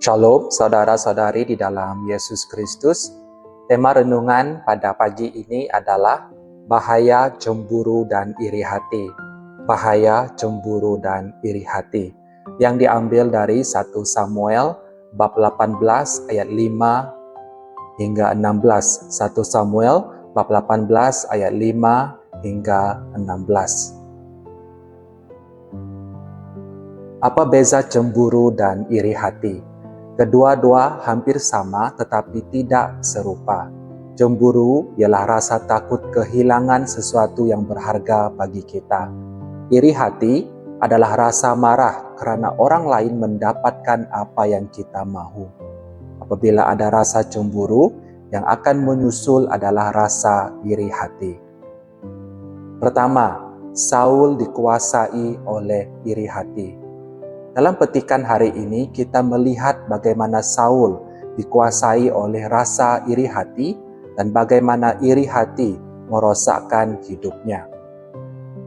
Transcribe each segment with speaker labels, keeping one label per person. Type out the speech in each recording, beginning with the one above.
Speaker 1: Shalom saudara-saudari di dalam Yesus Kristus. Tema renungan pada pagi ini adalah bahaya cemburu dan iri hati. Bahaya cemburu dan iri hati. Yang diambil dari 1 Samuel bab 18 ayat 5 hingga 16. 1 Samuel bab 18 ayat 5 hingga 16. Apa beza cemburu dan iri hati? Kedua-dua hampir sama tetapi tidak serupa. Cemburu ialah rasa takut kehilangan sesuatu yang berharga bagi kita. Iri hati adalah rasa marah karena orang lain mendapatkan apa yang kita mahu. Apabila ada rasa cemburu, yang akan menyusul adalah rasa iri hati. Pertama, Saul dikuasai oleh iri hati. Dalam petikan hari ini kita melihat bagaimana Saul dikuasai oleh rasa iri hati dan bagaimana iri hati merosakkan hidupnya.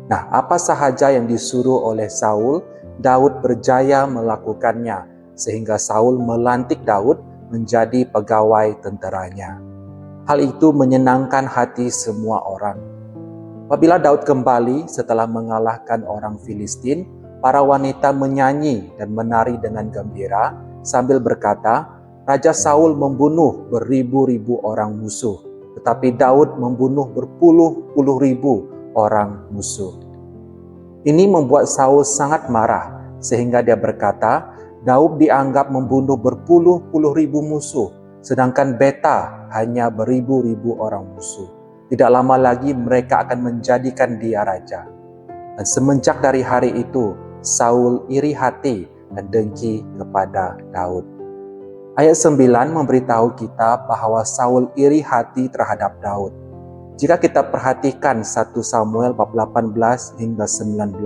Speaker 1: Nah, apa sahaja yang disuruh oleh Saul, Daud berjaya melakukannya sehingga Saul melantik Daud menjadi pegawai tenteranya. Hal itu menyenangkan hati semua orang. Apabila Daud kembali setelah mengalahkan orang Filistin, para wanita menyanyi dan menari dengan gembira sambil berkata, Raja Saul membunuh beribu-ribu orang musuh, tetapi Daud membunuh berpuluh-puluh ribu orang musuh. Ini membuat Saul sangat marah, sehingga dia berkata, Daud dianggap membunuh berpuluh-puluh ribu musuh, sedangkan beta hanya beribu-ribu orang musuh. Tidak lama lagi mereka akan menjadikan dia raja. Dan semenjak dari hari itu, Saul iri hati dan dengki kepada Daud. Ayat 9 memberitahu kita bahwa Saul iri hati terhadap Daud. Jika kita perhatikan 1 Samuel bab 18 hingga 19,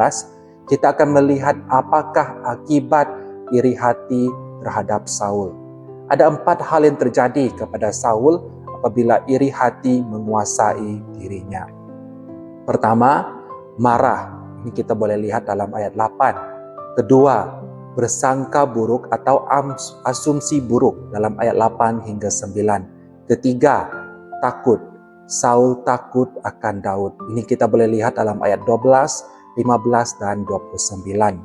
Speaker 1: kita akan melihat apakah akibat iri hati terhadap Saul. Ada 4 hal yang terjadi kepada Saul apabila iri hati menguasai dirinya. Pertama, marah. Ini kita boleh lihat dalam ayat 8. Kedua, bersangka buruk atau asumsi buruk dalam ayat 8 hingga 9. Ketiga, takut. Saul takut akan Daud. Ini kita boleh lihat dalam ayat 12, 15, dan 29.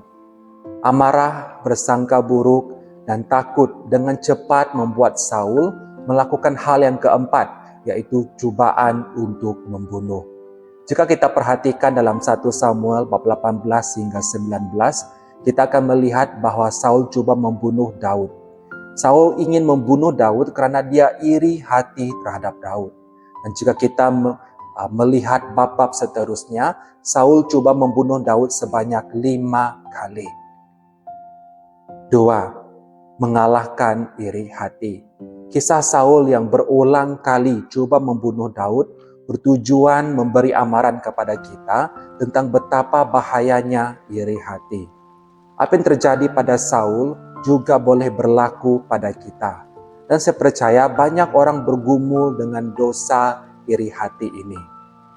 Speaker 1: Amarah, bersangka buruk, dan takut dengan cepat membuat Saul melakukan hal yang keempat, yaitu cobaan untuk membunuh. Jika kita perhatikan dalam 1 Samuel bab 18 hingga 19, kita akan melihat bahwa Saul coba membunuh Daud. Saul ingin membunuh Daud karena dia iri hati terhadap Daud. Dan jika kita melihat bab-bab seterusnya, Saul coba membunuh Daud sebanyak 5 kali. 2. Mengalahkan iri hati. Kisah Saul yang berulang kali coba membunuh Daud bertujuan memberi amaran kepada kita tentang betapa bahayanya iri hati. Apa yang terjadi pada Saul juga boleh berlaku pada kita. Dan saya percaya banyak orang bergumul dengan dosa iri hati ini.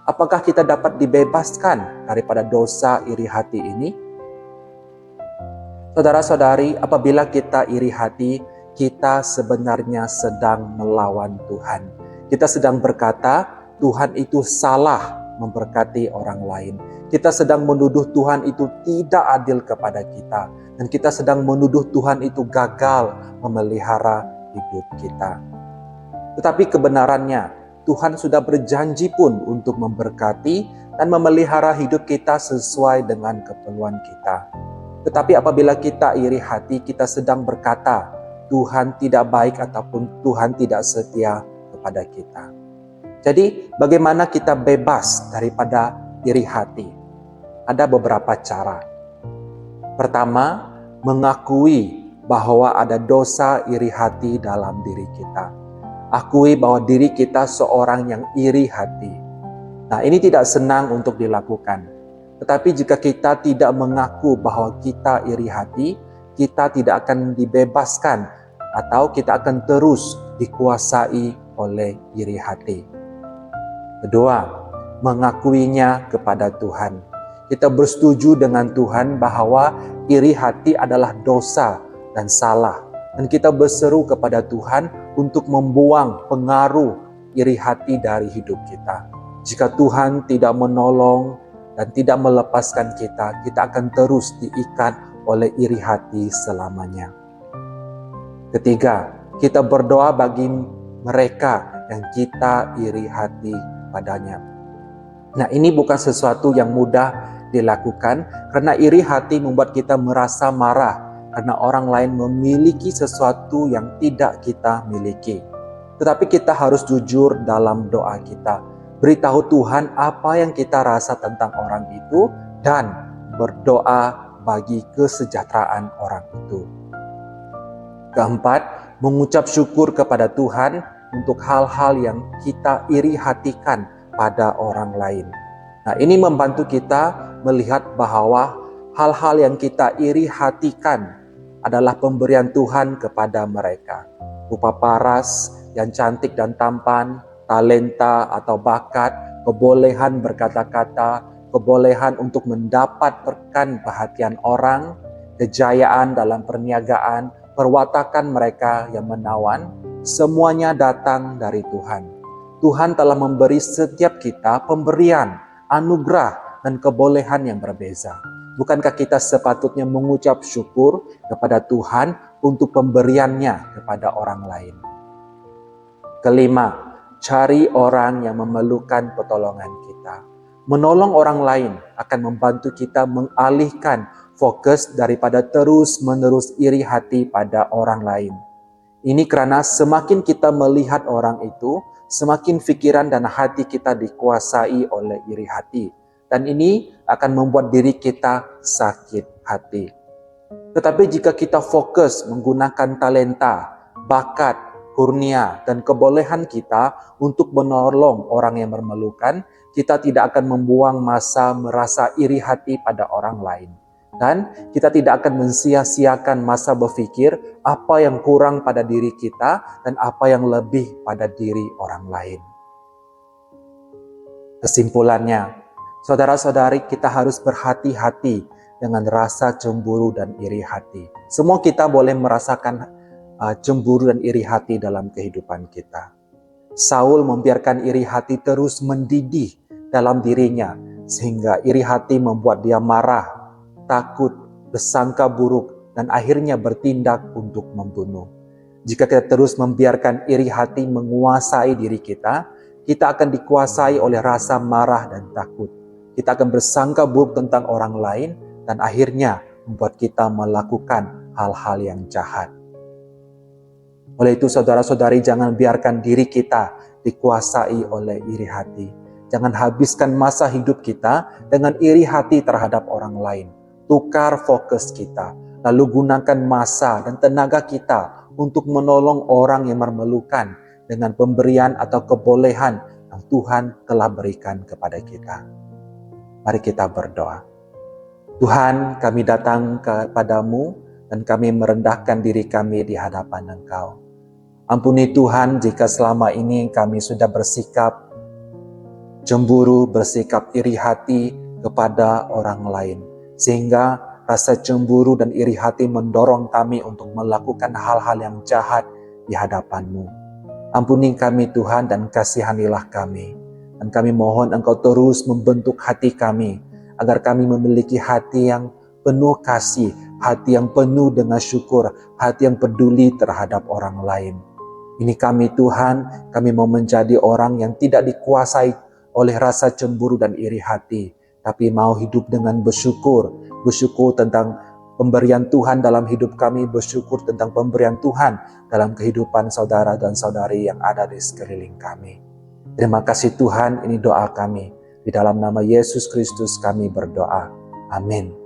Speaker 1: Apakah kita dapat dibebaskan daripada dosa iri hati ini? Saudara-saudari, apabila kita iri hati, kita sebenarnya sedang melawan Tuhan. Kita sedang berkata, Tuhan itu salah memberkati orang lain. Kita sedang menuduh Tuhan itu tidak adil kepada kita. Dan kita sedang menuduh Tuhan itu gagal memelihara hidup kita. Tetapi kebenarannya, Tuhan sudah berjanji pun untuk memberkati dan memelihara hidup kita sesuai dengan keperluan kita. Tetapi apabila kita iri hati, kita sedang berkata, Tuhan tidak baik ataupun Tuhan tidak setia kepada kita. Jadi bagaimana kita bebas daripada iri hati? Ada beberapa cara. Pertama, mengakui bahwa ada dosa iri hati dalam diri kita. Akui bahwa diri kita seorang yang iri hati. Nah, ini tidak senang untuk dilakukan. Tetapi jika kita tidak mengaku bahwa kita iri hati, kita tidak akan dibebaskan atau kita akan terus dikuasai oleh iri hati. Kedua, mengakuinya kepada Tuhan. Kita bersetuju dengan Tuhan bahwa iri hati adalah dosa dan salah. Dan kita berseru kepada Tuhan untuk membuang pengaruh iri hati dari hidup kita. Jika Tuhan tidak menolong dan tidak melepaskan kita, kita akan terus diikat oleh iri hati selamanya. Ketiga, kita berdoa bagi mereka yang kita iri hati padanya. Nah, ini bukan sesuatu yang mudah dilakukan karena iri hati membuat kita merasa marah karena orang lain memiliki sesuatu yang tidak kita miliki. Tetapi kita harus jujur dalam doa kita. Beritahu Tuhan apa yang kita rasa tentang orang itu dan berdoa bagi kesejahteraan orang itu. Keempat, mengucap syukur kepada Tuhan untuk hal-hal yang kita iri hatikan pada orang lain. Nah, ini membantu kita melihat bahwa hal-hal yang kita iri hatikan adalah pemberian Tuhan kepada mereka. Rupa paras yang cantik dan tampan, talenta atau bakat, kebolehan berkata-kata, kebolehan untuk mendapatkan perhatian orang, kejayaan dalam perniagaan, perwatakan mereka yang menawan, semuanya datang dari Tuhan. Tuhan telah memberi setiap kita pemberian anugerah dan kebolehan yang berbeza. Bukankah kita sepatutnya mengucap syukur kepada Tuhan untuk pemberiannya kepada orang lain? Kelima, cari orang yang memerlukan pertolongan kita. Menolong orang lain akan membantu kita mengalihkan fokus daripada terus-menerus iri hati pada orang lain. Ini karena semakin kita melihat orang itu, semakin pikiran dan hati kita dikuasai oleh iri hati. Dan ini akan membuat diri kita sakit hati. Tetapi jika kita fokus menggunakan talenta, bakat, kurnia, dan kebolehan kita untuk menolong orang yang memerlukan, kita tidak akan membuang masa merasa iri hati pada orang lain. Dan kita tidak akan mensia-siakan masa berpikir apa yang kurang pada diri kita dan apa yang lebih pada diri orang lain. Kesimpulannya, saudara-saudari, kita harus berhati-hati dengan rasa cemburu dan iri hati. Semua kita boleh merasakan cemburu dan iri hati dalam kehidupan kita. Saul membiarkan iri hati terus mendidih dalam dirinya, sehingga iri hati membuat dia marah, takut, bersangka buruk, dan akhirnya bertindak untuk membunuh. Jika kita terus membiarkan iri hati menguasai diri kita, kita akan dikuasai oleh rasa marah dan takut. Kita akan bersangka buruk tentang orang lain, dan akhirnya membuat kita melakukan hal-hal yang jahat. Oleh itu, saudara-saudari, jangan biarkan diri kita dikuasai oleh iri hati. Jangan habiskan masa hidup kita dengan iri hati terhadap orang lain. Tukar fokus kita, lalu gunakan masa dan tenaga kita untuk menolong orang yang memerlukan dengan pemberian atau kebolehan yang Tuhan telah berikan kepada kita. Mari kita berdoa. Tuhan, kami datang kepadamu dan kami merendahkan diri kami di hadapan Engkau. Ampuni Tuhan jika selama ini kami sudah bersikap cemburu, bersikap iri hati kepada orang lain. Sehingga rasa cemburu dan iri hati mendorong kami untuk melakukan hal-hal yang jahat di hadapan-Mu. Ampuni kami Tuhan dan kasihanilah kami. Dan kami mohon Engkau terus membentuk hati kami, agar kami memiliki hati yang penuh kasih, hati yang penuh dengan syukur, hati yang peduli terhadap orang lain. Ini kami Tuhan, kami mau menjadi orang yang tidak dikuasai oleh rasa cemburu dan iri hati, tapi mau hidup dengan bersyukur tentang pemberian Tuhan dalam hidup kami, bersyukur tentang pemberian Tuhan dalam kehidupan saudara dan saudari yang ada di sekeliling kami. Terima kasih Tuhan, ini doa kami. Di dalam nama Yesus Kristus kami berdoa. Amin.